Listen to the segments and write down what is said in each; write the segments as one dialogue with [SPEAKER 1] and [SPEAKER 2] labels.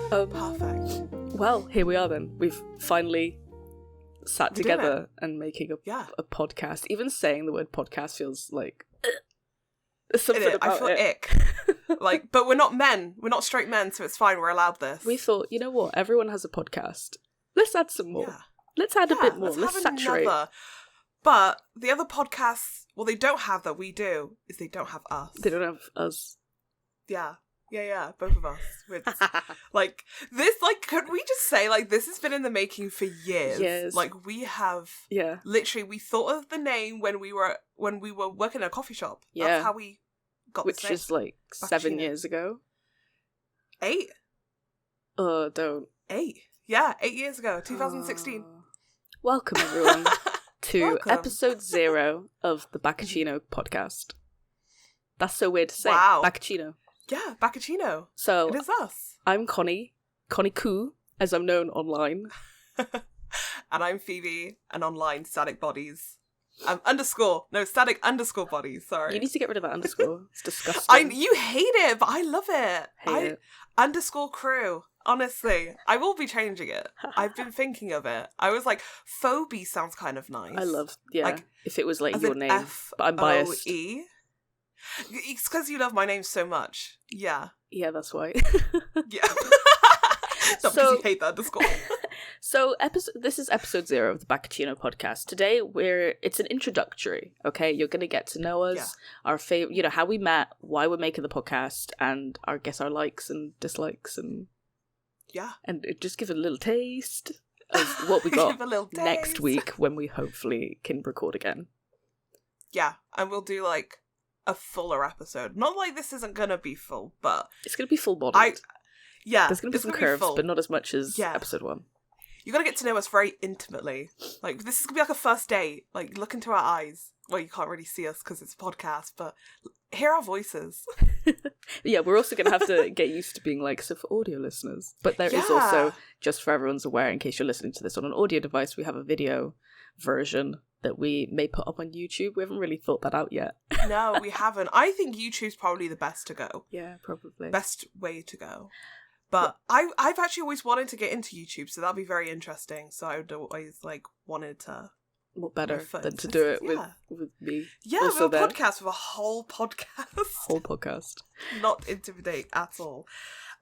[SPEAKER 1] Perfect.
[SPEAKER 2] Well, here we are then. We've finally sat together and making a podcast. Even saying the word podcast feels like there's something about
[SPEAKER 1] I feel ick. Like, but we're not men. We're not straight men, so it's fine. We're allowed this.
[SPEAKER 2] We thought, you know what? Everyone has a podcast. Let's add some more.
[SPEAKER 1] Yeah.
[SPEAKER 2] Let's add a bit more. Let's saturate.
[SPEAKER 1] Another. But the other podcasts, they don't have that. We do. Is they don't have us.
[SPEAKER 2] They don't have us.
[SPEAKER 1] Yeah. Both of us. Like, this, like, could we just say, like, this has been in the making for years. Like, we have, literally, we thought of the name when we were working in a coffee shop.
[SPEAKER 2] Yeah.
[SPEAKER 1] That's how we got
[SPEAKER 2] Which
[SPEAKER 1] this name.
[SPEAKER 2] is, like, 7 years ago.
[SPEAKER 1] 8?
[SPEAKER 2] Don't.
[SPEAKER 1] 8. Yeah, 8 years ago, 2016.
[SPEAKER 2] Welcome, everyone, to episode 0 of the Bakaccino podcast. That's so weird to say.
[SPEAKER 1] Wow.
[SPEAKER 2] Bakaccino.
[SPEAKER 1] Yeah, Bakaccino.
[SPEAKER 2] So,
[SPEAKER 1] it is us.
[SPEAKER 2] I'm Connie Koo, as I'm known online.
[SPEAKER 1] And I'm Phoebe, and online static bodies. Static underscore bodies, sorry.
[SPEAKER 2] You need to get rid of that underscore. It's disgusting.
[SPEAKER 1] You hate it, but I love it. Underscore crew. Honestly, I will be changing it. I've been thinking of it. I was like, Phoebe sounds kind of nice.
[SPEAKER 2] I love, like, if it was like your name,
[SPEAKER 1] F-O-E.
[SPEAKER 2] but I'm biased.
[SPEAKER 1] It's because you love my name so much. Yeah.
[SPEAKER 2] Yeah, that's why.
[SPEAKER 1] Yeah. Not because you hate the underscore.
[SPEAKER 2] So this is episode 0 of the Bakaccino podcast. Today it's an introductory, okay? You're going to get to know us, our favorite, how we met, why we're making the podcast, and our likes and dislikes, and just give a little taste of what we got next week when we hopefully can record again. Yeah,
[SPEAKER 1] and we'll do like a fuller episode. Not like this isn't going to be full, but
[SPEAKER 2] it's going to be full-bodied. There's going to be some curves,
[SPEAKER 1] full,
[SPEAKER 2] but not as much as episode 1.
[SPEAKER 1] You got to get to know us very intimately. Like, this is going to be like a first date. Like, look into our eyes. Well, you can't really see us because it's a podcast, but hear our voices.
[SPEAKER 2] Yeah, we're also going to have to get used to being like, so for audio listeners. But there is also, just for everyone's aware, in case you're listening to this on an audio device, we have a video version that we may put up on YouTube. We haven't really thought that out yet.
[SPEAKER 1] No, we haven't. I think YouTube's probably the best to go.
[SPEAKER 2] Yeah, probably.
[SPEAKER 1] Best way to go. But I've actually always wanted to get into YouTube, so that'll be very interesting. So I would always wanted to.
[SPEAKER 2] What better than to do it with me?
[SPEAKER 1] Yeah, with a podcast, with a whole podcast.
[SPEAKER 2] Whole podcast.
[SPEAKER 1] Not intimidate at all.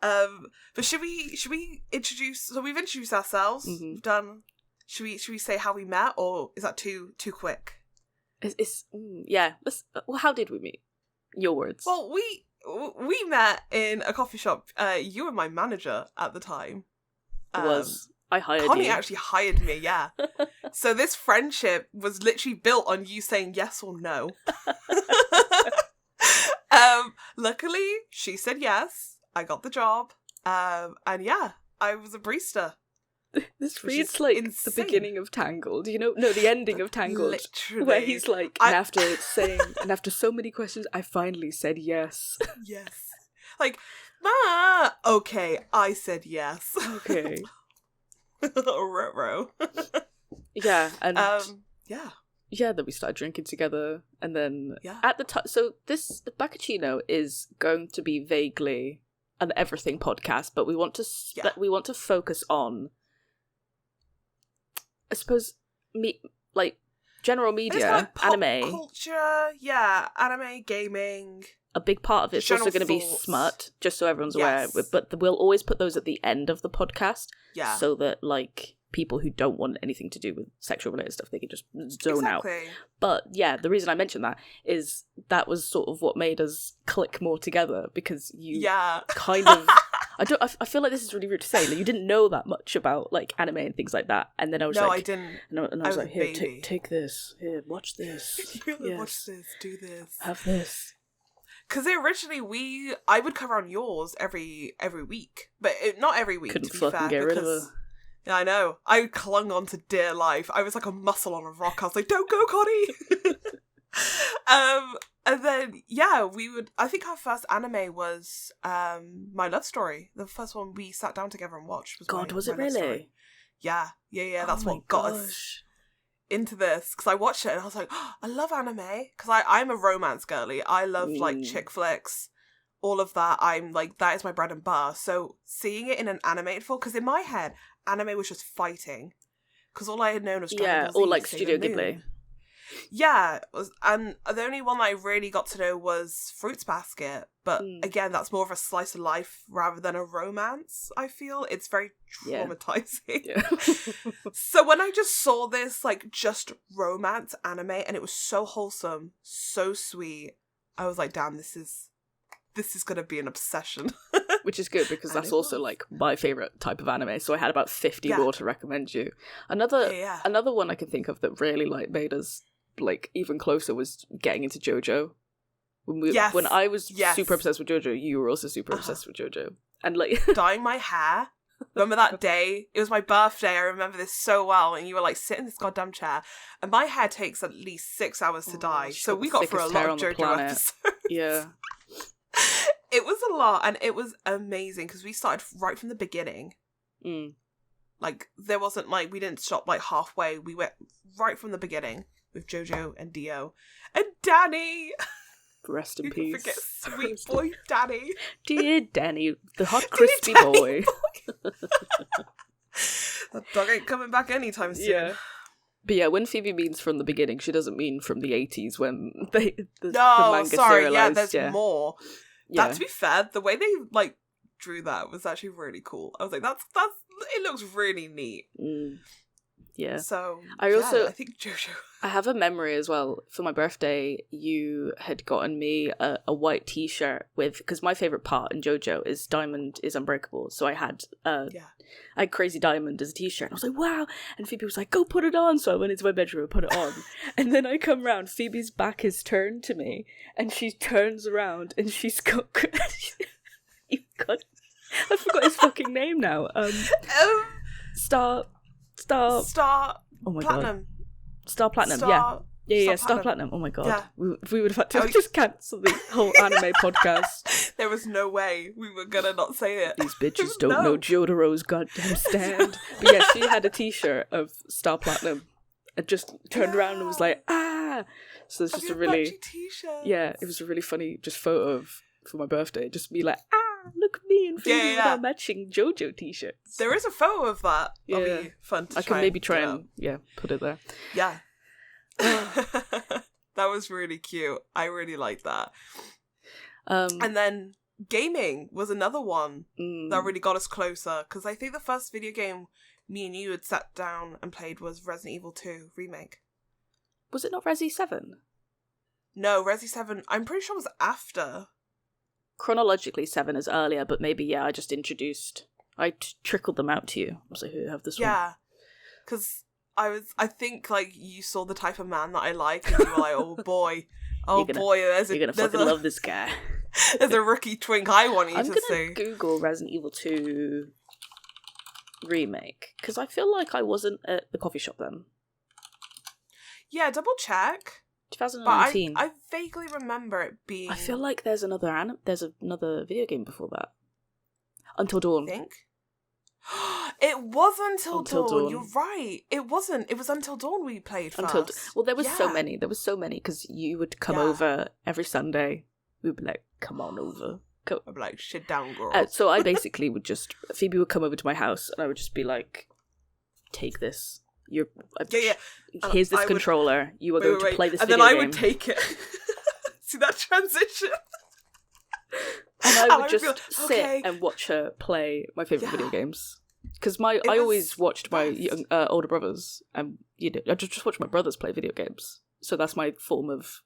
[SPEAKER 1] But should we introduce? So we've introduced ourselves. Mm-hmm. We've done. Should we say how we met, or is that too quick? Well, how did we meet? Your words. Well, we met in a coffee shop. You were my manager at the time.
[SPEAKER 2] I hired you.
[SPEAKER 1] Connie actually hired me, yeah. So this friendship was literally built on you saying yes or no. Luckily, she said yes. I got the job. And yeah, I was a barista.
[SPEAKER 2] This reads like insane. The beginning of Tangled, the ending of Tangled,
[SPEAKER 1] literally.
[SPEAKER 2] Where he's like, and after so many questions, I finally said yes.
[SPEAKER 1] Yes. Like, okay, I said yes.
[SPEAKER 2] Okay.
[SPEAKER 1] Ruh-roh.
[SPEAKER 2] Yeah, and
[SPEAKER 1] yeah,
[SPEAKER 2] then we started drinking together, and then at the time, so this Bakaccino is going to be vaguely an everything podcast, but we want to focus on, I suppose, general media, anime,
[SPEAKER 1] culture, anime, gaming.
[SPEAKER 2] A big part of it's also going to be smut, just so everyone's aware. But we'll always put those at the end of the podcast, so that people who don't want anything to do with sexual related stuff, they can just zone out. But the reason I mentioned that is that was sort of what made us click more together, because you kind of. I feel like this is really rude to say. Like, you didn't know that much about anime and things like that, and then I was
[SPEAKER 1] I didn't.
[SPEAKER 2] And I was like, here, take this. Here, watch this.
[SPEAKER 1] Watch this. Do this.
[SPEAKER 2] Have this.
[SPEAKER 1] Because originally I would cover on yours every week, but not every week.
[SPEAKER 2] Couldn't
[SPEAKER 1] to be
[SPEAKER 2] fucking
[SPEAKER 1] fair,
[SPEAKER 2] get rid of her.
[SPEAKER 1] Yeah, I know. I clung on to dear life. I was like a mussel on a rock. I was like, "Don't go, Connie." And then we would. I think our first anime was My Love Story. The first one we sat down together and watched was. God,
[SPEAKER 2] was it really?
[SPEAKER 1] Yeah. That's what got us into this, because I watched it and I was like, I love anime, because I'm a romance girly. I love chick flicks, all of that, I'm like, that is my bread and butter. So seeing it in an animated form, because in my head, anime was just fighting. Because all I had known was Dragon Ball Z,
[SPEAKER 2] or like Studio Ghibli.
[SPEAKER 1] Yeah, and the only one that I really got to know was Fruits Basket. But again, that's more of a slice of life rather than a romance, I feel. It's very traumatizing. Yeah. So when I just saw this, like, just romance anime, and it was so wholesome, so sweet, I was like, damn, this is going to be an obsession.
[SPEAKER 2] Which is good, because that's also, like, my favourite type of anime, so I had about 50 more to recommend you. Another one I can think of that really, like, made us, like, even closer was getting into JoJo. When I was super obsessed with JoJo, you were also super obsessed with JoJo. And, like...
[SPEAKER 1] dyeing my hair. Remember that day? It was my birthday. I remember this so well. And you were, like, sitting in this goddamn chair. And my hair takes at least 6 hours to dye. So we got through a lot of JoJo episodes.
[SPEAKER 2] Yeah.
[SPEAKER 1] It was a lot. And it was amazing. Because we started right from the beginning. Like, there wasn't, like... We didn't stop, like, halfway. We went right from the beginning with JoJo and Dio. And Danny...
[SPEAKER 2] Rest in peace.
[SPEAKER 1] Forget sweet boy Danny.
[SPEAKER 2] Dear Danny, the hot crispy boy.
[SPEAKER 1] That dog ain't coming back anytime soon.
[SPEAKER 2] Yeah. But yeah, when Phoebe means from the beginning, she doesn't mean from the 80s when the manga serialized.
[SPEAKER 1] There's more. Yeah. That, to be fair, the way they, like, drew that was actually really cool. I was like, that's it looks really neat.
[SPEAKER 2] Yeah.
[SPEAKER 1] So,
[SPEAKER 2] I
[SPEAKER 1] think JoJo.
[SPEAKER 2] I have a memory as well. For my birthday, you had gotten me a white t-shirt with, because my favourite part in JoJo is Diamond is Unbreakable. So I had I had Crazy Diamond as a t-shirt. And I was like, wow. And Phoebe was like, go put it on. So I went into my bedroom and put it on. And then I come round, Phoebe's back is turned to me, and she turns around and she's got... I forgot his fucking name now. Star.
[SPEAKER 1] Oh
[SPEAKER 2] my
[SPEAKER 1] Platinum.
[SPEAKER 2] God. Star Platinum, yeah, Star Platinum. Oh my God. Yeah. We would have had to just cancel the whole anime podcast.
[SPEAKER 1] There was no way we were gonna not say it.
[SPEAKER 2] These bitches don't know Jotaro's goddamn stand. But yeah, she had a t-shirt of Star Platinum and just turned around and was like, ah! So it's just a really... Yeah, it was a really funny just photo for my birthday. Just be like, ah! Look at me and Phoebe with our matching JoJo t-shirts.
[SPEAKER 1] There is a photo of that. That'll be fun to
[SPEAKER 2] I can maybe try and put it there.
[SPEAKER 1] Yeah. That was really cute. I really liked that. And then gaming was another one that really got us closer, because I think the first video game me and you had sat down and played was Resident Evil 2 Remake.
[SPEAKER 2] Was it not Resi 7?
[SPEAKER 1] No, Resi 7, I'm pretty sure it was after.
[SPEAKER 2] Chronologically 7 is earlier, but maybe I just I trickled them out to you. I was like, who have this one?
[SPEAKER 1] Yeah, because I think, like, you saw the type of man that I like, and you were like, oh boy,
[SPEAKER 2] you're gonna fucking love this guy.
[SPEAKER 1] There's a rookie twink I want you to see.
[SPEAKER 2] I'm gonna Google Resident Evil 2 Remake, because I feel like I wasn't at the coffee shop then.
[SPEAKER 1] Yeah, double check.
[SPEAKER 2] 2019.
[SPEAKER 1] But I vaguely remember it being...
[SPEAKER 2] I feel like there's another video game before that. Until Dawn.
[SPEAKER 1] I think? It was Until Dawn. You're right. It wasn't. It was Until Dawn we played first.
[SPEAKER 2] Well, there was so many. There was so many, because you would come over every Sunday. We'd be like, come on over.
[SPEAKER 1] I'd be like, sit down, girl.
[SPEAKER 2] So I basically would just... Phoebe would come over to my house, and I would just be like, take this. Here's this controller. You are going to play this video game. And then I would
[SPEAKER 1] take it. See that transition?
[SPEAKER 2] And I would just sit and watch her play my favourite video games. Because I always watched my older brothers, and I just watched my brothers play video games. So that's my form of...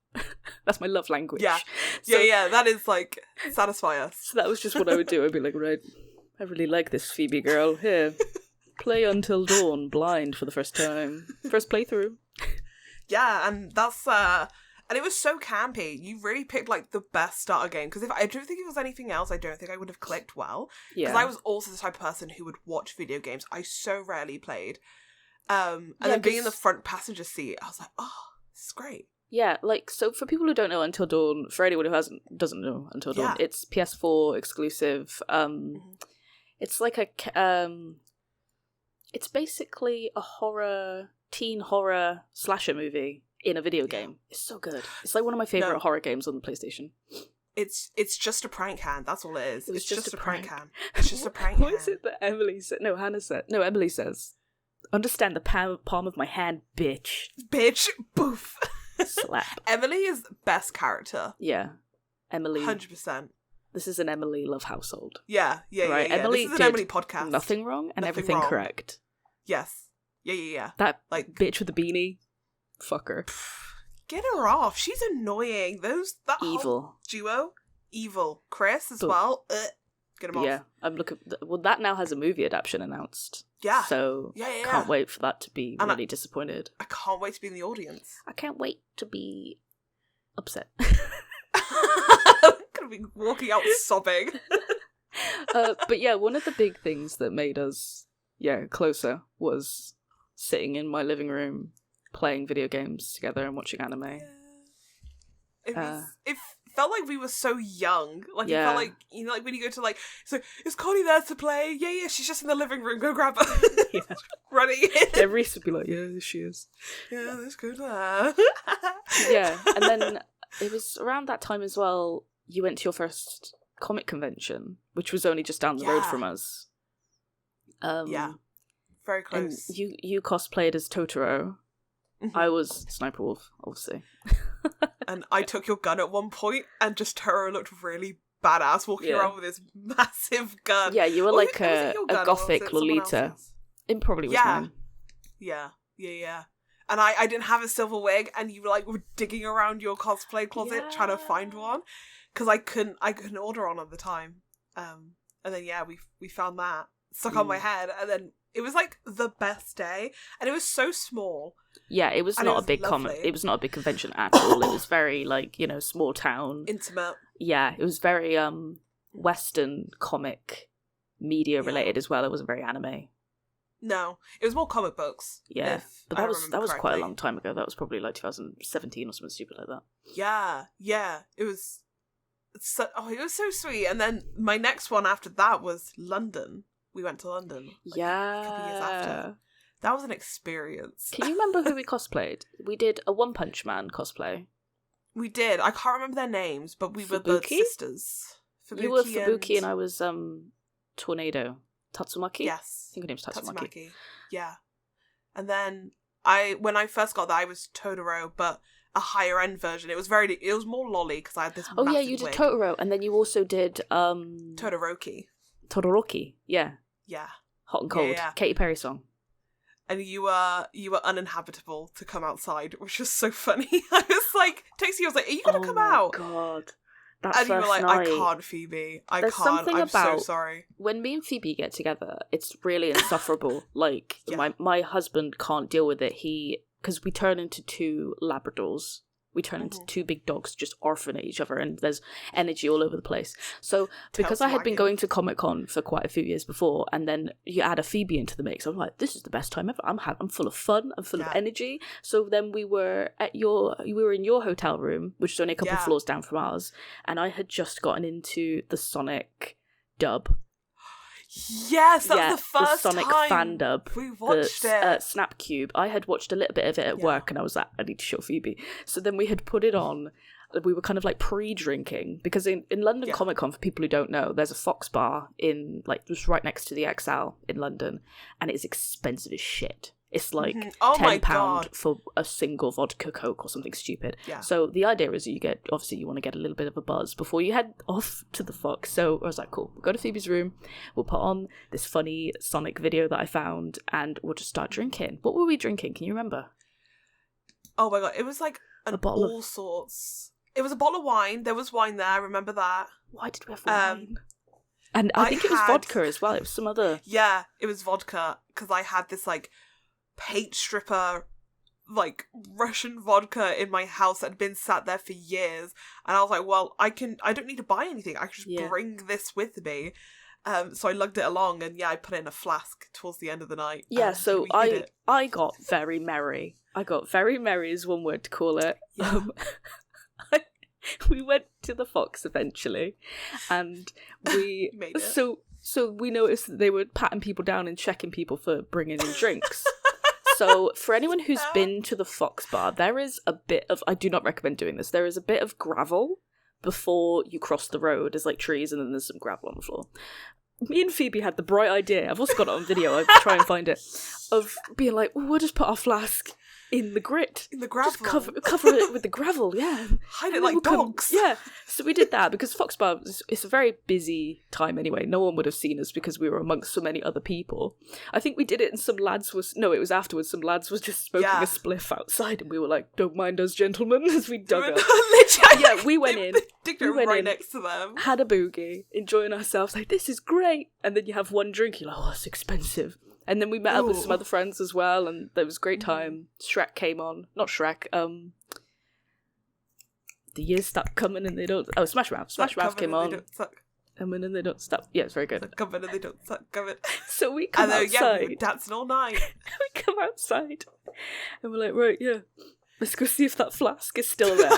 [SPEAKER 2] that's my love language.
[SPEAKER 1] Yeah. Yeah, that is, like, satisfy us.
[SPEAKER 2] So that was just what I would do. I'd be like, right, I really like this Phoebe girl. Here. Play Until Dawn blind for the first time. First playthrough.
[SPEAKER 1] Yeah, and that's and it was so campy. You really picked, like, the best starter game, because I don't think it was anything else, I don't think I would have clicked well. Because I was also the type of person who would watch video games. I so rarely played. And then being in the front passenger seat, I was like, oh, this is great.
[SPEAKER 2] Yeah, like, so for people who don't know Until Dawn, for anyone who doesn't know Until Dawn, it's PS4 exclusive. It's like it's basically a teen horror slasher movie in a video game. It's so good. It's like one of my favourite horror games on the PlayStation.
[SPEAKER 1] It's just a prank hand. That's all it is. It's just a prank hand. It's just a prank hand.
[SPEAKER 2] What is it that Emily said? No, Hannah said. No, Emily says, understand the palm of my hand, bitch.
[SPEAKER 1] Bitch. Boof.
[SPEAKER 2] Slap.
[SPEAKER 1] Emily is best character.
[SPEAKER 2] Yeah. Emily.
[SPEAKER 1] 100%.
[SPEAKER 2] This is an Emily love household.
[SPEAKER 1] Yeah.
[SPEAKER 2] Right?
[SPEAKER 1] Yeah.
[SPEAKER 2] Emily
[SPEAKER 1] this is
[SPEAKER 2] did
[SPEAKER 1] an Emily podcast.
[SPEAKER 2] Nothing wrong and everything
[SPEAKER 1] wrong.
[SPEAKER 2] correct.
[SPEAKER 1] Yes. Yeah.
[SPEAKER 2] That like bitch with the beanie. Fuck her.
[SPEAKER 1] Get her off. She's annoying. That
[SPEAKER 2] evil
[SPEAKER 1] whole duo. Evil. Chris as well. Get him off.
[SPEAKER 2] Yeah, I'm looking. Well, that now has a movie adaptation announced.
[SPEAKER 1] Yeah.
[SPEAKER 2] So can't wait for that to be really disappointed.
[SPEAKER 1] I can't wait to be in the audience.
[SPEAKER 2] I can't wait to be upset.
[SPEAKER 1] I'm gonna be walking out sobbing.
[SPEAKER 2] But yeah, one of the big things that made us closer was sitting in my living room playing video games together and watching anime.
[SPEAKER 1] Yeah. It felt like we were so young. Like it felt like, you know, like when you go to like, so is Connie there to play? Yeah, she's just in the living room. Go grab her. Running in.
[SPEAKER 2] Reese would be like, yeah, she is.
[SPEAKER 1] Yeah, that's good.
[SPEAKER 2] Yeah, and then it was around that time as well. You went to your first comic convention, which was only just down the road from us.
[SPEAKER 1] Very close.
[SPEAKER 2] And you cosplayed as Totoro. Mm-hmm. I was Sniper Wolf, obviously.
[SPEAKER 1] And I took your gun at one point, and just Totoro looked really badass walking around with his massive gun.
[SPEAKER 2] Yeah, you were like a gothic Lolita. It probably was mine.
[SPEAKER 1] Yeah. And I didn't have a silver wig, and you were digging around your cosplay closet trying to find one, because I couldn't order one at the time. And then we found that stuck on my head, and then it was like the best day, and it was so small. Yeah,
[SPEAKER 2] it was not a big it was not a big convention at all. It was very small town,
[SPEAKER 1] intimate.
[SPEAKER 2] Yeah, it was very Western comic media related as well. It wasn't very anime.
[SPEAKER 1] No, it was more comic books.
[SPEAKER 2] Yeah, but that was quite a long time ago. That was probably like 2017 or something stupid like that.
[SPEAKER 1] Yeah, it was. It was so sweet. And then my next one after that was London. We went to London. A couple years after. That was an experience.
[SPEAKER 2] Can you remember who we cosplayed? We did a One Punch Man cosplay.
[SPEAKER 1] We did. I can't remember their names, but we were the sisters.
[SPEAKER 2] You were Fubuki and I was Tornado. Tatsumaki?
[SPEAKER 1] Yes.
[SPEAKER 2] I think her name's Tatsumaki.
[SPEAKER 1] Yeah. And then when I first got that, I was Totoro, but a higher end version. It was more lolly because I had this massive
[SPEAKER 2] you did
[SPEAKER 1] wig.
[SPEAKER 2] Totoro, and then you also did
[SPEAKER 1] Todoroki, yeah.
[SPEAKER 2] Hot and Cold,
[SPEAKER 1] yeah.
[SPEAKER 2] Katy Perry song.
[SPEAKER 1] And you were uninhabitable to come outside, which was so funny. I was like, Taxi was like, are you gonna come out?
[SPEAKER 2] Oh my god.
[SPEAKER 1] And you were like, night, I can't, Phoebe. There's can't. Something I'm about so sorry.
[SPEAKER 2] When me and Phoebe get together, it's really insufferable. My husband can't deal with it. Because we turn into two Labradors. We turn into two big dogs, just orphan at each other, and there's energy all over the place. So, because I had been going to Comic-Con for quite a few years before, and then you add a Phoebe into the mix, I'm like, this is the best time ever. I'm full of fun. I'm full of energy. So then we were in your hotel room, which is only a couple of floors down from ours, and I had just gotten into the Sonic dub.
[SPEAKER 1] Yes, that was the first
[SPEAKER 2] Sonic
[SPEAKER 1] time
[SPEAKER 2] fan dub.
[SPEAKER 1] We watched it.
[SPEAKER 2] Snapcube. I had watched a little bit of it at work, and I was like, I need to show Phoebe. So then we had put it on. We were kind of like pre-drinking, because in London Comic Con, for people who don't know, there's a Fox bar in just right next to the XL in London, and it's expensive as shit. It's like £10 for a single vodka Coke or something stupid. Yeah. So the idea is you want to get a little bit of a buzz before you head off to the Fox. So I was like, cool, we'll go to Phoebe's room, we'll put on this funny Sonic video that I found, and we'll just start drinking. What were we drinking? Can you remember?
[SPEAKER 1] Oh my god, it was like sorts. It was a bottle of wine. There was wine there, I remember that.
[SPEAKER 2] Why did we have wine? And I think it was vodka as well. It was some other...
[SPEAKER 1] Yeah, it was vodka, because I had this paint stripper Russian vodka in my house that had been sat there for years, and I was like, well, I don't need to buy anything, I can just bring this with me. So I lugged it along, and I put it in a flask towards the end of the night.
[SPEAKER 2] So I got very merry. I got very merry is one word to call it. We went to the Fox eventually, and we
[SPEAKER 1] made it.
[SPEAKER 2] So we noticed that they were patting people down and checking people for bringing in drinks. So for anyone who's been to the Fox bar, there is a bit of... I do not recommend doing this. There is a bit of gravel before you cross the road, there's like trees and then there's some gravel on the floor. Me and Phoebe had the bright idea, I've also got it on video, I'll try and find it, of being like, we'll just put our flask in the grit.
[SPEAKER 1] In the gravel.
[SPEAKER 2] Just cover it with the gravel, yeah.
[SPEAKER 1] Hide it like dogs.
[SPEAKER 2] Yeah. So we did that because Fox Bar, it's a very busy time anyway. No one would have seen us because we were amongst so many other people. I think we did it and it was afterwards. Some lads was just smoking a spliff outside and we were like, don't mind us, gentlemen, as we dug up. Yeah, we went in.
[SPEAKER 1] Next to them.
[SPEAKER 2] Had a boogie, enjoying ourselves, like, this is great. And then you have one drink, you're like, oh, it's expensive. And then we met up with some other friends as well, and there was a great time. Shrek came on. Not Shrek, The Years Stop Coming and They Don't... Oh, Smash Mouth. Smash Mouth came on. Coming and They Don't Stop. Yeah, it's very good.
[SPEAKER 1] Coming and They Don't Stop Coming.
[SPEAKER 2] So we come outside.
[SPEAKER 1] We were dancing all night.
[SPEAKER 2] We come outside. And we're like, right, yeah. Let's go see if that flask is still there.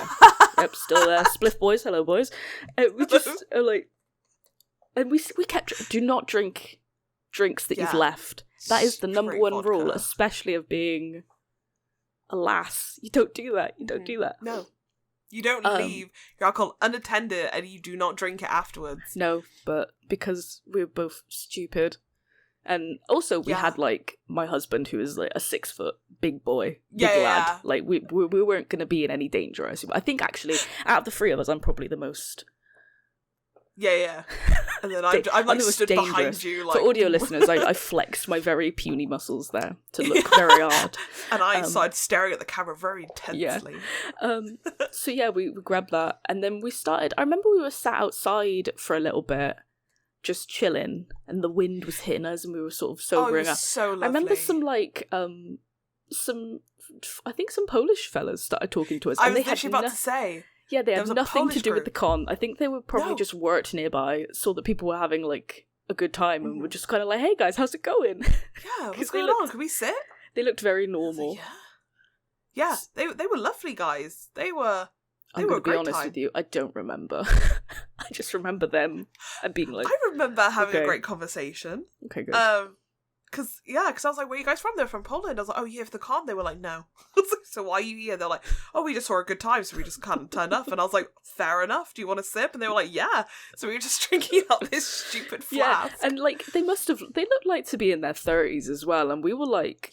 [SPEAKER 2] Yep, still there. Spliff boys. Hello, boys. And we just are like... And we kept... Do not drink drinks that you've left. That is the number one rule, especially of being a lass. You don't do that. You don't do that.
[SPEAKER 1] No. You don't leave your alcohol unattended and you do not drink it afterwards.
[SPEAKER 2] No, but because we were both stupid. And also we had, like, my husband who is, like, a 6 foot big boy, big lad. Like, we weren't going to be in any danger, I assume. I think, actually, out of the three of us, I'm probably the most...
[SPEAKER 1] Yeah. And then I'm like stood behind you. Like...
[SPEAKER 2] For audio listeners, I flexed my very puny muscles there to look very hard.
[SPEAKER 1] And I started staring at the camera very intensely.
[SPEAKER 2] Yeah. So yeah, we grabbed that. And then we started... I remember we were sat outside for a little bit, just chilling. And the wind was hitting us and we were sort of sobering up.
[SPEAKER 1] So lovely.
[SPEAKER 2] I remember some, like... I think some Polish fellas started talking to us.
[SPEAKER 1] I was literally about to say...
[SPEAKER 2] Yeah, they had nothing to do with the con. I think they were probably just worked nearby, saw that people were having, like, a good time, and were just kind of like, hey guys, how's it going?
[SPEAKER 1] Yeah, what's going on? Can we sit?
[SPEAKER 2] They looked very normal.
[SPEAKER 1] Yeah, they were lovely guys. They were
[SPEAKER 2] I'm going to be honest with you, I don't remember. I just remember them and being like...
[SPEAKER 1] I remember having a great conversation.
[SPEAKER 2] Okay, good.
[SPEAKER 1] Because I was like, where are you guys from? They're from Poland. I was like, oh, you here for the con? They were like, no. I was like, so why are you here? They're like, oh, we just saw a good time, so we just kind of turned up. And I was like, fair enough. Do you want a sip? And they were like, yeah. So we were just drinking out this stupid flask.
[SPEAKER 2] Yeah, and like, they looked like to be in their 30s as well. And we were like,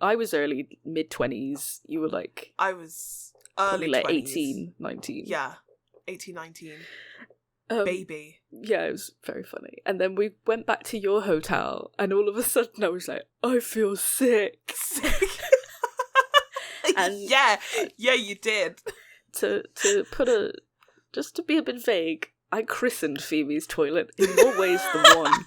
[SPEAKER 2] I was early, mid-20s. You were like...
[SPEAKER 1] I was early 20s.
[SPEAKER 2] Like 18, 19.
[SPEAKER 1] Yeah, 18, 19. Baby.
[SPEAKER 2] Yeah, it was very funny. And then we went back to your hotel and all of a sudden I was like, I feel sick. And
[SPEAKER 1] yeah, you did.
[SPEAKER 2] To be a bit vague, I christened Phoebe's toilet in more ways than one.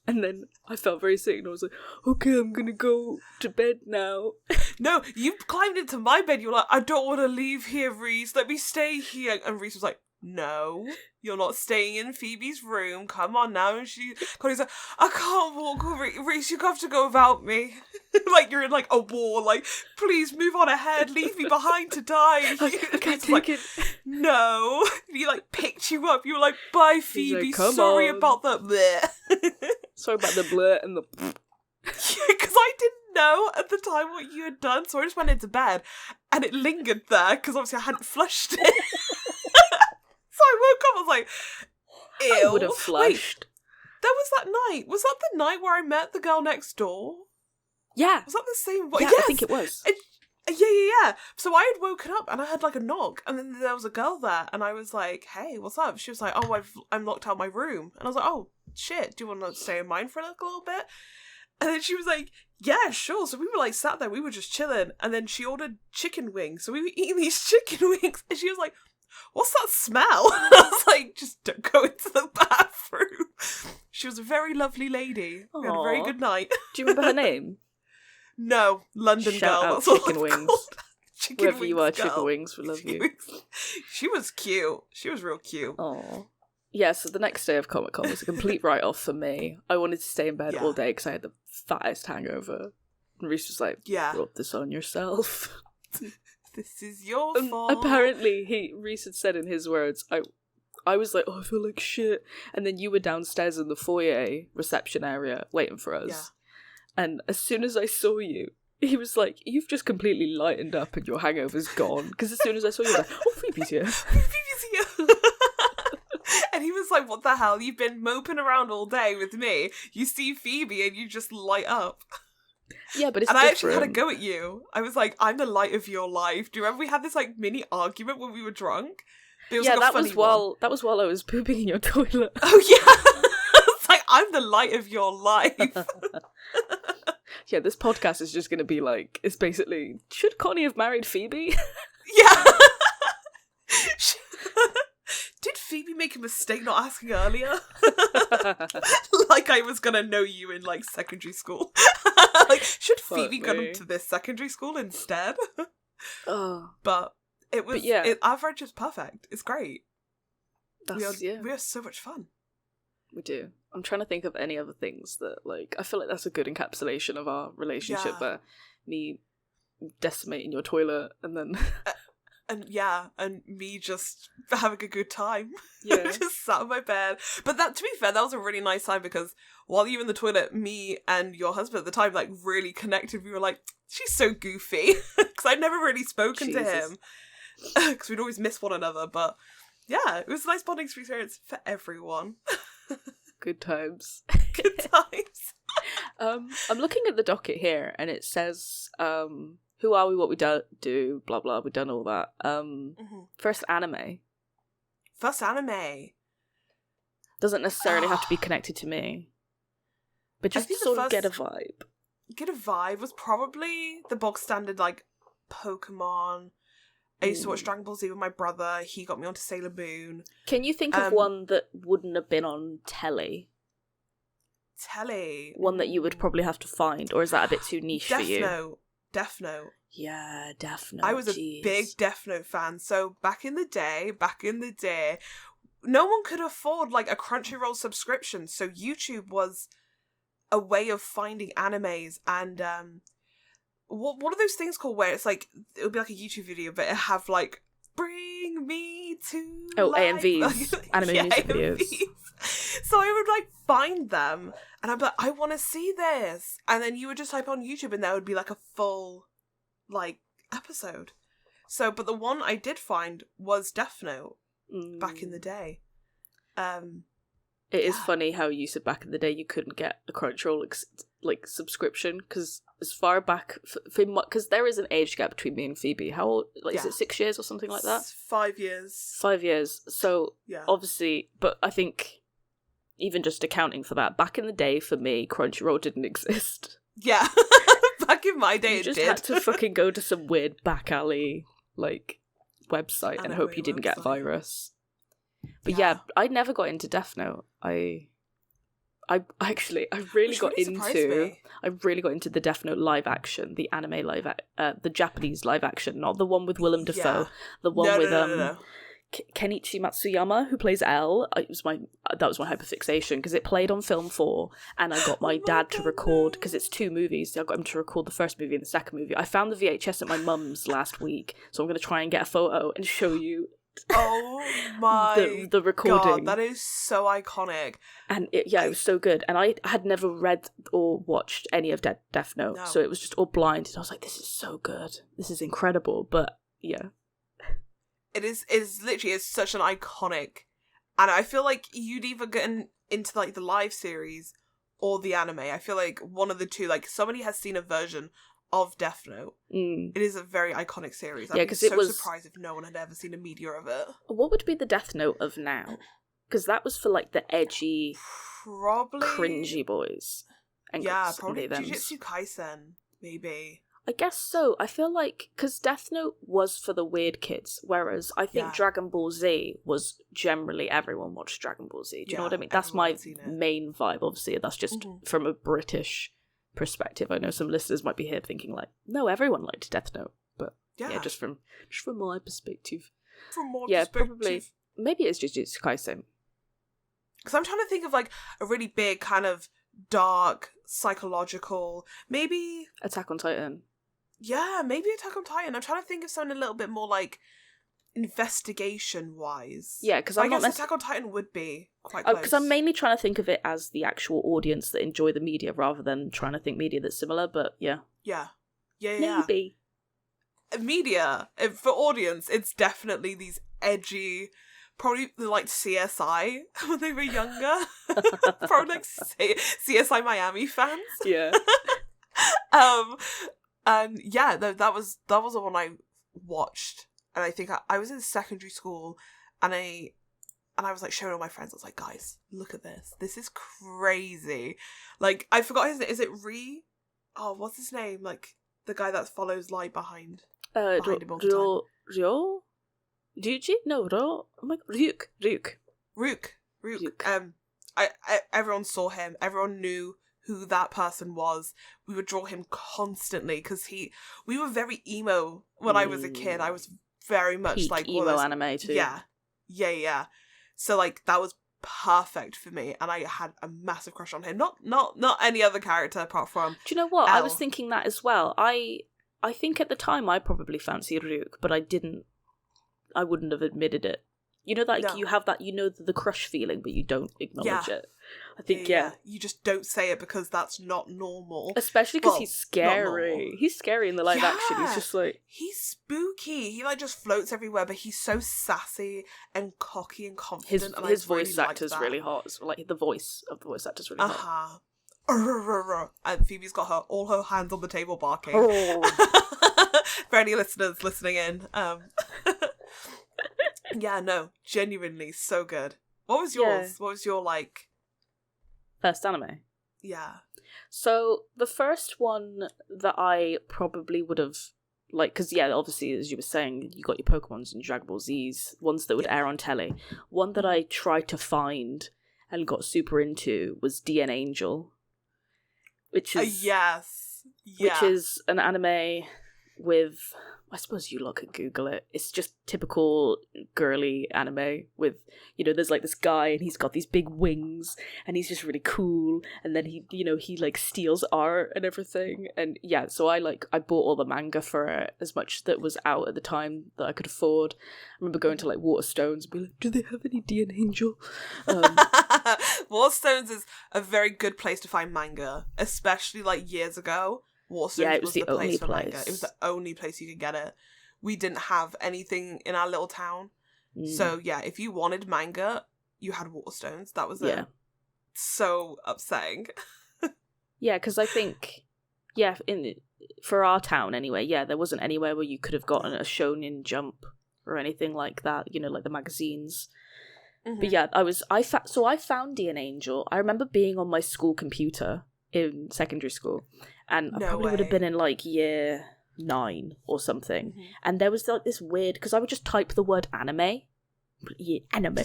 [SPEAKER 2] And then I felt very sick and I was like, okay, I'm gonna go to bed now.
[SPEAKER 1] No, you climbed into my bed, you were like, I don't want to leave here, Reese, let me stay here. And Reese was like, no, you're not staying in Phoebe's room. Come on now. And Connie's like, I can't walk, Reese. You have to go without me. Like you're in like a war. Like, please move on ahead. Leave me behind to die.
[SPEAKER 2] I can't take it.
[SPEAKER 1] No. And he like picked you up. You were like, bye, Phoebe.
[SPEAKER 2] Like,
[SPEAKER 1] sorry about the bleh.
[SPEAKER 2] Sorry about the bleh and the.
[SPEAKER 1] Because I didn't know at the time what you had done, so I just went into bed, and it lingered there because obviously I hadn't flushed it. So I woke up, I was like, ew.
[SPEAKER 2] I would have flushed.
[SPEAKER 1] Wait, there was that night. Was that the night where I met the girl next door?
[SPEAKER 2] Yeah.
[SPEAKER 1] Was that the same?
[SPEAKER 2] Yeah,
[SPEAKER 1] yes.
[SPEAKER 2] I think it was.
[SPEAKER 1] Yeah. So I had woken up and I had like a knock, and then there was a girl there, and I was like, hey, what's up? She was like, oh, I'm locked out of my room. And I was like, oh, shit, do you want to stay in mine for like a little bit? And then she was like, yeah, sure. So we were like sat there, we were just chilling, and then she ordered chicken wings. So we were eating these chicken wings, and she was like, what's that smell? And I was like, just don't go into the bathroom. She was a very lovely lady. We had a very good night.
[SPEAKER 2] Do you remember her name?
[SPEAKER 1] No, London
[SPEAKER 2] Shout
[SPEAKER 1] girl.
[SPEAKER 2] out
[SPEAKER 1] That's
[SPEAKER 2] Chicken Wings. Wherever you are, Chicken Wings, we love you.
[SPEAKER 1] She was cute. She was real cute.
[SPEAKER 2] Aww. Yeah, so the next day of Comic-Con was a complete write-off for me. I wanted to stay in bed all day because I had the fattest hangover. And Reese was like, brought this on yourself.
[SPEAKER 1] This is your fault.
[SPEAKER 2] Apparently, Reese had said in his words, I was like, oh, I feel like shit. And then you were downstairs in the foyer reception area waiting for us. Yeah. And as soon as I saw you, he was like, you've just completely lightened up and your hangover's gone. Because as soon as I saw you, I was like, oh, Phoebe's here.
[SPEAKER 1] Phoebe's here. was like, what the hell? You've been moping around all day with me. You see Phoebe and you just light up.
[SPEAKER 2] Yeah, but it's
[SPEAKER 1] and
[SPEAKER 2] different.
[SPEAKER 1] I actually had a go at you. I was like, I'm the light of your life. Do you remember we had this like mini argument when we were drunk? It was,
[SPEAKER 2] yeah,
[SPEAKER 1] like,
[SPEAKER 2] that was while I was pooping in your toilet.
[SPEAKER 1] Oh yeah. It's like, I'm the light of your life.
[SPEAKER 2] Yeah, this podcast is just going to be like, it's basically, should Connie have married Phoebe?
[SPEAKER 1] Yeah. Did Phoebe make a mistake not asking earlier? Like I was gonna know you in like secondary school. Like, should Phoebe go to this secondary school instead?
[SPEAKER 2] Oh.
[SPEAKER 1] But it was, our friendship's perfect. It's great. We are so much fun.
[SPEAKER 2] We do. I'm trying to think of any other things that, like, I feel like that's a good encapsulation of our relationship, but me decimating your toilet and then...
[SPEAKER 1] and me just having a good time.
[SPEAKER 2] Yeah.
[SPEAKER 1] Just sat on my bed. But that, to be fair, that was a really nice time because while you were in the toilet, me and your husband at the time, like, really connected. We were like, she's so goofy. Because I'd never really spoken to him. Because we'd always miss one another. But yeah, it was a nice bonding experience for everyone.
[SPEAKER 2] Good times.
[SPEAKER 1] Good times.
[SPEAKER 2] I'm looking at the docket here and it says, who are we, what we do, blah blah, we've done all that. First anime.
[SPEAKER 1] First anime.
[SPEAKER 2] Doesn't necessarily have to be connected to me. But just sort of get a vibe.
[SPEAKER 1] Get a vibe was probably the bog standard, like, Pokemon. I used to watch Dragon Ball Z with my brother. He got me onto Sailor Moon.
[SPEAKER 2] Can you think of one that wouldn't have been on telly?
[SPEAKER 1] Telly?
[SPEAKER 2] One that you would probably have to find, or is that a bit too niche for you?
[SPEAKER 1] Death Note.
[SPEAKER 2] Yeah, Death Note.
[SPEAKER 1] I was a big Death Note fan. So back in the day, no one could afford like a Crunchyroll subscription. So YouTube was a way of finding animes. And what are those things called where it's like, it would be like a YouTube video, but it have like, bring me to life.
[SPEAKER 2] AMVs. Anime music videos.
[SPEAKER 1] So I would like find them and I'd be like, I want to see this. And then you would just type on YouTube and there would be like a full like episode. So, but the one I did find was Death Note back in the day.
[SPEAKER 2] It is funny how you said back in the day you couldn't get a Crunchyroll like subscription because as far back because there is an age gap between me and Phoebe. How old? Like, is it 6 years or something like that?
[SPEAKER 1] 5 years.
[SPEAKER 2] 5 years. So obviously, but I think even just accounting for that, back in the day for me, Crunchyroll didn't exist.
[SPEAKER 1] Yeah, back in my day,
[SPEAKER 2] you just had to fucking go to some weird back alley like website and hope you didn't get a virus. But yeah, I never got into Death Note. I really got into the Death Note live action, the anime the Japanese live action, not the one with Willem Dafoe, the one with Kenichi Matsuyama, who plays L. That was my hyperfixation because it played on Film 4, and I got my dad to record because it's 2 movies. So I got him to record the first movie and the second movie. I found the VHS at my mum's last week, so I'm going to try and get a photo and show you.
[SPEAKER 1] Oh my
[SPEAKER 2] the recording.
[SPEAKER 1] God, that is so iconic.
[SPEAKER 2] And it was so good. And I had never read or watched any of Death Note, so it was just all blind. And I was like, this is so good. This is incredible. But yeah.
[SPEAKER 1] It's literally such an iconic. And I feel like you'd either get into like the live series or the anime. I feel like one of the two, like somebody has seen a version of Death Note. It is a very iconic series. I'd be so surprised if no one had ever seen a media of it.
[SPEAKER 2] What would be the Death Note of now? Because that was for like the edgy,
[SPEAKER 1] probably
[SPEAKER 2] cringy boys. And
[SPEAKER 1] probably Jujutsu Kaisen, maybe.
[SPEAKER 2] I guess so. I feel like because Death Note was for the weird kids, whereas I think Dragon Ball Z was generally everyone watched Dragon Ball Z. Do you know what I mean? That's my main vibe. Obviously, that's just from a British perspective. I know some listeners might be here thinking like, no, everyone liked Death Note, but just from my perspective.
[SPEAKER 1] From my perspective,
[SPEAKER 2] probably maybe it's Jujutsu Kaisen.
[SPEAKER 1] Because I'm trying to think of like a really big kind of dark psychological, maybe
[SPEAKER 2] Attack on Titan.
[SPEAKER 1] Yeah, maybe Attack on Titan. I'm trying to think of something a little bit more like investigation-wise.
[SPEAKER 2] Yeah, because
[SPEAKER 1] I guess Attack on Titan would be quite close.
[SPEAKER 2] Because I'm mainly trying to think of it as the actual audience that enjoy the media rather than trying to think media that's similar, but yeah.
[SPEAKER 1] Yeah.
[SPEAKER 2] Maybe.
[SPEAKER 1] Media, for audience, it's definitely these edgy probably like CSI when they were younger. Probably like CSI Miami fans.
[SPEAKER 2] Yeah.
[SPEAKER 1] And yeah, that was the one I watched, and I think I was in secondary school, and I was like showing all my friends. I was like, guys, look at this. This is crazy. Like, I forgot his name. Is it Ree? Oh, what's his name? Like the guy that follows Light behind him all the time.
[SPEAKER 2] Ryo? Ryuji? No, Ro. Oh my God. Ryuk.
[SPEAKER 1] I everyone saw him. Everyone knew who that person was. We would draw him constantly because we were very emo when I was a kid. I was very much
[SPEAKER 2] peak
[SPEAKER 1] like
[SPEAKER 2] emo anime too.
[SPEAKER 1] Yeah. So like that was perfect for me, and I had a massive crush on him. Not any other character apart from.
[SPEAKER 2] Do you know what?
[SPEAKER 1] Elle.
[SPEAKER 2] I was thinking that as well. I think at the time I probably fancied Ryuk, but I wouldn't have admitted it. You know that you have that, the crush feeling, but you don't acknowledge it. I think,
[SPEAKER 1] you just don't say it because that's not normal.
[SPEAKER 2] Especially because he's scary. He's scary in the live action. He's just like...
[SPEAKER 1] He's spooky. He like just floats everywhere, but he's so sassy and cocky and confident.
[SPEAKER 2] His voice actor's really hot. Like, the voice of the voice actor's really hot.
[SPEAKER 1] And Phoebe's got all her hands on the table barking. For any listeners listening in. Yeah, no, genuinely so good. What was yours? Yeah. What was your, like...
[SPEAKER 2] First anime?
[SPEAKER 1] Yeah.
[SPEAKER 2] So, the first one that I probably would have, like, because, yeah, obviously, as you were saying, you got your Pokemons and Dragon Ball Zs, ones that would air on telly. One that I tried to find and got super into was DN Angel, which is...
[SPEAKER 1] yes. Yeah.
[SPEAKER 2] Which is an anime with... I suppose you lot could Google it. It's just typical girly anime with, there's like this guy and he's got these big wings and he's just really cool. And then he like steals art and everything. And yeah, so I bought all the manga for it, as much that was out at the time that I could afford. I remember going to like Waterstones and be like, do they have any DN Angel?
[SPEAKER 1] Waterstones is a very good place to find manga, especially like years ago. Waterstones was the only place for manga. It was the only place you could get it. We didn't have anything in our little town. So yeah, if you wanted manga, you had Waterstones. That was it. So upsetting.
[SPEAKER 2] Yeah, because I think, for our town anyway, there wasn't anywhere where you could have gotten a Shonen Jump or anything like that, like the magazines. Mm-hmm. But yeah, I found DN Angel. I remember being on my school computer in secondary school, and I probably would have been in like year 9 or something. Mm-hmm. And there was like this weird, because I would just type the word anime, anime,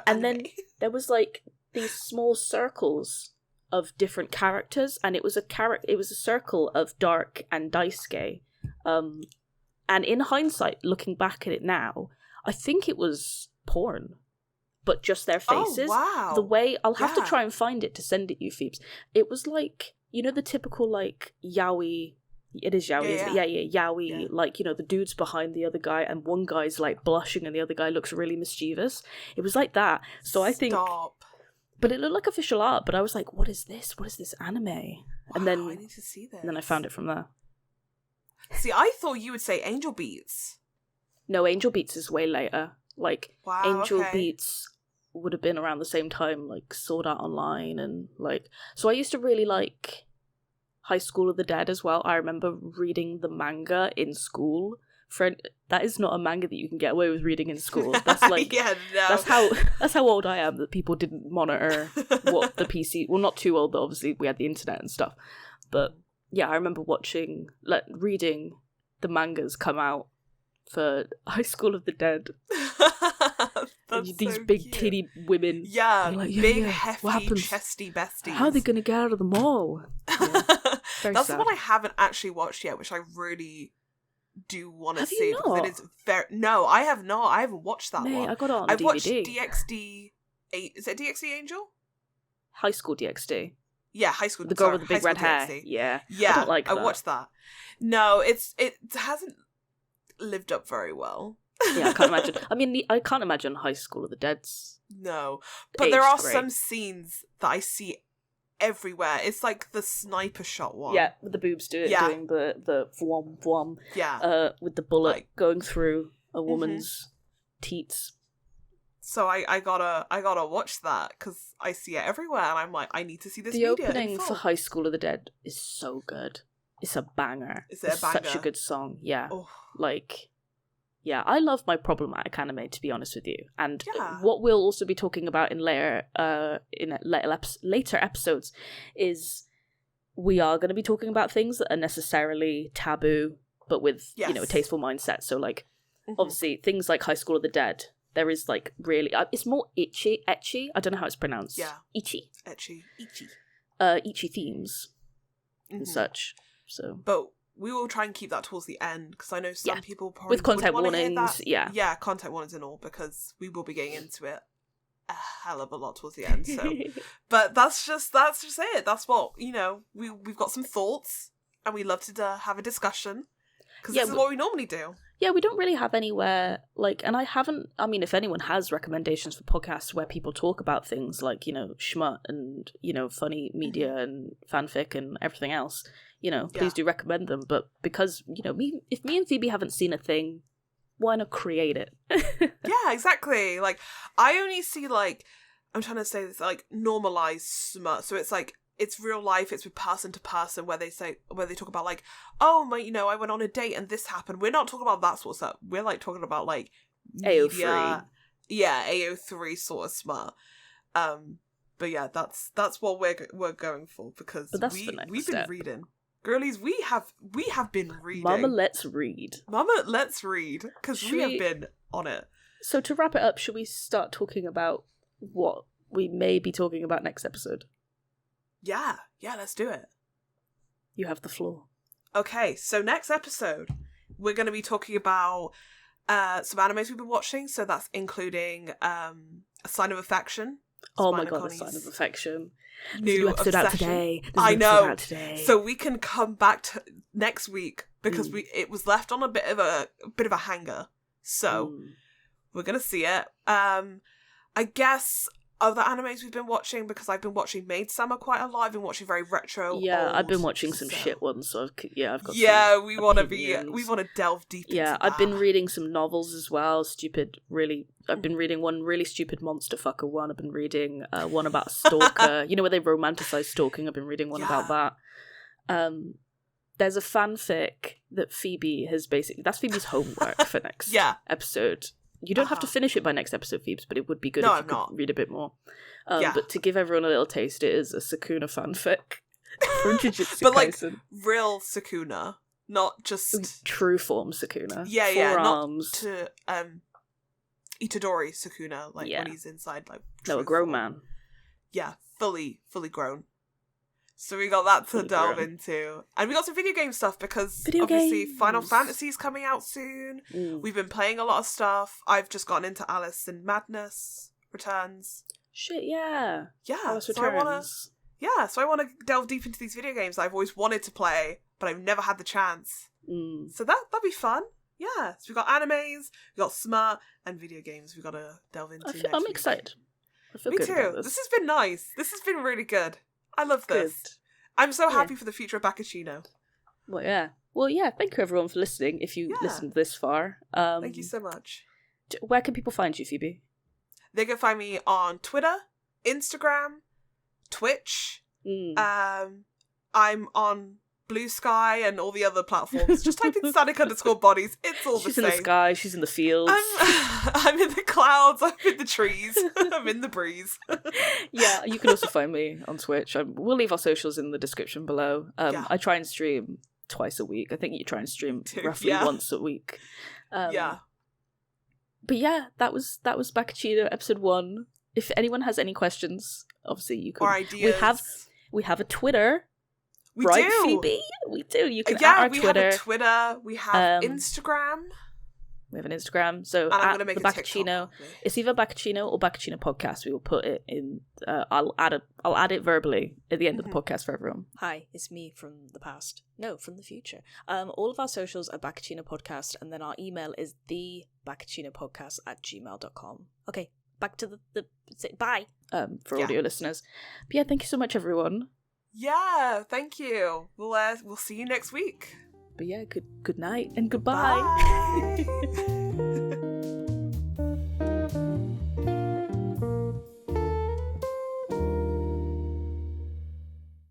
[SPEAKER 2] and then there was like these small circles of different characters, and it was a circle of Dark and Daisuke. And in hindsight, looking back at it now, I think it was porn. But just their faces.
[SPEAKER 1] Oh, wow.
[SPEAKER 2] The way... I'll have to try and find it to send it you, Phoebes. It was like, the typical, like, yaoi... It is yaoi, isn't it? Yeah, yaoi. Yeah. Like, the dude's behind the other guy, and one guy's, like, blushing, and the other guy looks really mischievous. It was like that. So I think...
[SPEAKER 1] Stop.
[SPEAKER 2] But it looked like official art, but I was like, what is this? What is this anime?
[SPEAKER 1] Wow,
[SPEAKER 2] and then
[SPEAKER 1] I need to see this.
[SPEAKER 2] And then I found it from there.
[SPEAKER 1] See, I thought you would say Angel Beats.
[SPEAKER 2] No, Angel Beats is way later. Like, Angel Beats would have been around the same time, like, Sword Art Online, and, like... So I used to really like High School of the Dead as well. I remember reading the manga in school. That is not a manga that you can get away with reading in school. That's like... That's how old I am, that people didn't monitor what the PC... Well, not too old, but obviously we had the internet and stuff. But, yeah, I remember reading the mangas come out for High School of the Dead. These big cute. Titty women.
[SPEAKER 1] Yeah, like, big, hefty, chesty besties.
[SPEAKER 2] How are they going to get out of the mall? Yeah.
[SPEAKER 1] That's sad. The one I haven't actually watched yet, which I really do want to see.
[SPEAKER 2] Have you not?
[SPEAKER 1] It is very... No, I have not. I haven't watched that one.
[SPEAKER 2] I got it on
[SPEAKER 1] I've
[SPEAKER 2] DVD.
[SPEAKER 1] Watched DxD... Is it DxD Angel?
[SPEAKER 2] High School DxD.
[SPEAKER 1] Yeah, High School...
[SPEAKER 2] The girl with the big red hair. Yeah.
[SPEAKER 1] Yeah,
[SPEAKER 2] I don't like that.
[SPEAKER 1] I watched that. No, it hasn't lived up very well.
[SPEAKER 2] Yeah, I can't imagine. I mean, I can't imagine High School of the Dead's.
[SPEAKER 1] No, but there are some scenes that I see everywhere. It's like the sniper shot one.
[SPEAKER 2] Yeah, with the boobs doing the vwom vwom.
[SPEAKER 1] Yeah.
[SPEAKER 2] With the bullet going through a woman's teats.
[SPEAKER 1] So I gotta watch that because I see it everywhere, and I'm like, I need to see this.
[SPEAKER 2] The opening for High School of the Dead is so good. It's a banger.
[SPEAKER 1] Is it a banger?
[SPEAKER 2] Such a good song. Yeah,
[SPEAKER 1] oh.
[SPEAKER 2] Yeah, I love my problematic anime, to be honest with you. And what we'll also be talking about in later episodes is we are going to be talking about things that are necessarily taboo, but with a tasteful mindset. So obviously things like High School of the Dead. There is really, it's more ecchi. I don't know how it's pronounced.
[SPEAKER 1] Yeah,
[SPEAKER 2] ecchi. Themes and such. So,
[SPEAKER 1] but we will try and keep that towards the end because I know some people probably
[SPEAKER 2] with content warnings.
[SPEAKER 1] Yeah, content warnings and all, because we will be getting into it a hell of a lot towards the end. So, but that's just it. That's what we've got some thoughts, and we love to have a discussion because this is what we normally do.
[SPEAKER 2] Yeah, we don't really have anywhere, and if anyone has recommendations for podcasts where people talk about things like, smut and, funny media and fanfic and everything else, please do recommend them. But because, if me and Phoebe haven't seen a thing, why not create it?
[SPEAKER 1] Yeah, exactly. I only see, I'm trying to say this, normalized smut. So it's real life, it's with person to person, where they talk about oh my, I went on a date and this happened. We're not talking about that sort of stuff. We're talking about
[SPEAKER 2] AO3.
[SPEAKER 1] Yeah, AO3 sort of smart. But yeah, that's what we're going for, because we've been reading. Girlies, we have been reading.
[SPEAKER 2] Mama, let's read.
[SPEAKER 1] Because we have been on it.
[SPEAKER 2] So to wrap it up, should we start talking about what we may be talking about next episode?
[SPEAKER 1] Yeah, let's do it.
[SPEAKER 2] You have the floor.
[SPEAKER 1] Okay, so next episode, we're going to be talking about some animes we've been watching. So that's including A Sign of Affection.
[SPEAKER 2] Oh my god, A Sign of Affection.
[SPEAKER 1] New episode out today. I know. So we can come back to next week because it was left on a bit of a hanger. So we're going to see it. I guess other animes we've been watching, because I've been watching Maid Summer quite a lot. I've been watching very retro.
[SPEAKER 2] Yeah,
[SPEAKER 1] old,
[SPEAKER 2] I've been watching some shit ones. So I've got.
[SPEAKER 1] Yeah, we want to delve deep.
[SPEAKER 2] Yeah,
[SPEAKER 1] into
[SPEAKER 2] I've been reading some novels as well. I've been reading one really stupid monster fucker one. I've been reading one about a stalker. Where they romanticize stalking. I've been reading one about that. There's a fanfic that Phoebe has that's Phoebe's homework for next episode. You don't have to finish it by next episode, Phoebes, but it would be good if you could read a bit more. But to give everyone a little taste, it is a Sukuna fanfic from Jujutsu Kaisen.
[SPEAKER 1] But real Sukuna, not just
[SPEAKER 2] true form Sukuna.
[SPEAKER 1] Yeah,
[SPEAKER 2] arms.
[SPEAKER 1] Not to Itadori Sukuna, when he's inside,
[SPEAKER 2] a grown man.
[SPEAKER 1] Yeah, fully grown. So we got that to delve into. And we got some video game stuff, because obviously Final Fantasy is coming out soon. We've been playing a lot of stuff. I've just gotten into Alice in Madness Returns.
[SPEAKER 2] Shit, yeah.
[SPEAKER 1] Yeah.
[SPEAKER 2] Alice Returns.
[SPEAKER 1] So I want to delve deep into these video games I've always wanted to play, but I've never had the chance. So that'd be fun. Yeah. So we've got animes, we've got smut, and video games we've got to delve into next
[SPEAKER 2] I'm
[SPEAKER 1] week.
[SPEAKER 2] excited. I feel
[SPEAKER 1] Me
[SPEAKER 2] good
[SPEAKER 1] too.
[SPEAKER 2] about this.
[SPEAKER 1] This has been nice. This has been really good. I love this. Good. I'm so happy for the future of Bakaccino.
[SPEAKER 2] Well, yeah. Thank you, everyone, for listening. If you listened this far,
[SPEAKER 1] thank you so much.
[SPEAKER 2] Where can people find you, Phoebe?
[SPEAKER 1] They can find me on Twitter, Instagram, Twitch. I'm on Blue Sky and all the other platforms. Just type in Static_bodies. It's all the same.
[SPEAKER 2] She's in the sky. She's in the fields.
[SPEAKER 1] I'm in the clouds. I'm in the trees. I'm in the breeze.
[SPEAKER 2] Yeah, you can also find me on Twitch. We'll leave our socials in the description below. I try and stream twice a week. I think you try and stream roughly once a week. But yeah, that was Bakaccino episode 1. If anyone has any questions, obviously you can.
[SPEAKER 1] Or ideas.
[SPEAKER 2] We have a Twitter.
[SPEAKER 1] We
[SPEAKER 2] right,
[SPEAKER 1] do.
[SPEAKER 2] Phoebe? We do. You can add our Twitter.
[SPEAKER 1] Have a Twitter. We have Instagram.
[SPEAKER 2] We have an Instagram. So
[SPEAKER 1] and I'm
[SPEAKER 2] at
[SPEAKER 1] gonna make
[SPEAKER 2] the
[SPEAKER 1] a
[SPEAKER 2] Bakaccino.
[SPEAKER 1] TikTok,
[SPEAKER 2] It's either Bakaccino or Bakaccino Podcast. We will put it in. I'll add it verbally at the end of the podcast for everyone.
[SPEAKER 3] Hi, it's me from the past. No, from the future. All of our socials are Bakaccino Podcast, and then our email is thebakaccinopodcast@gmail.com. Okay, back to the bye.
[SPEAKER 2] For audio listeners. But yeah, thank you so much, everyone.
[SPEAKER 1] Yeah, thank you. We'll see you next week.
[SPEAKER 2] But yeah, good night and goodbye.
[SPEAKER 1] Bye.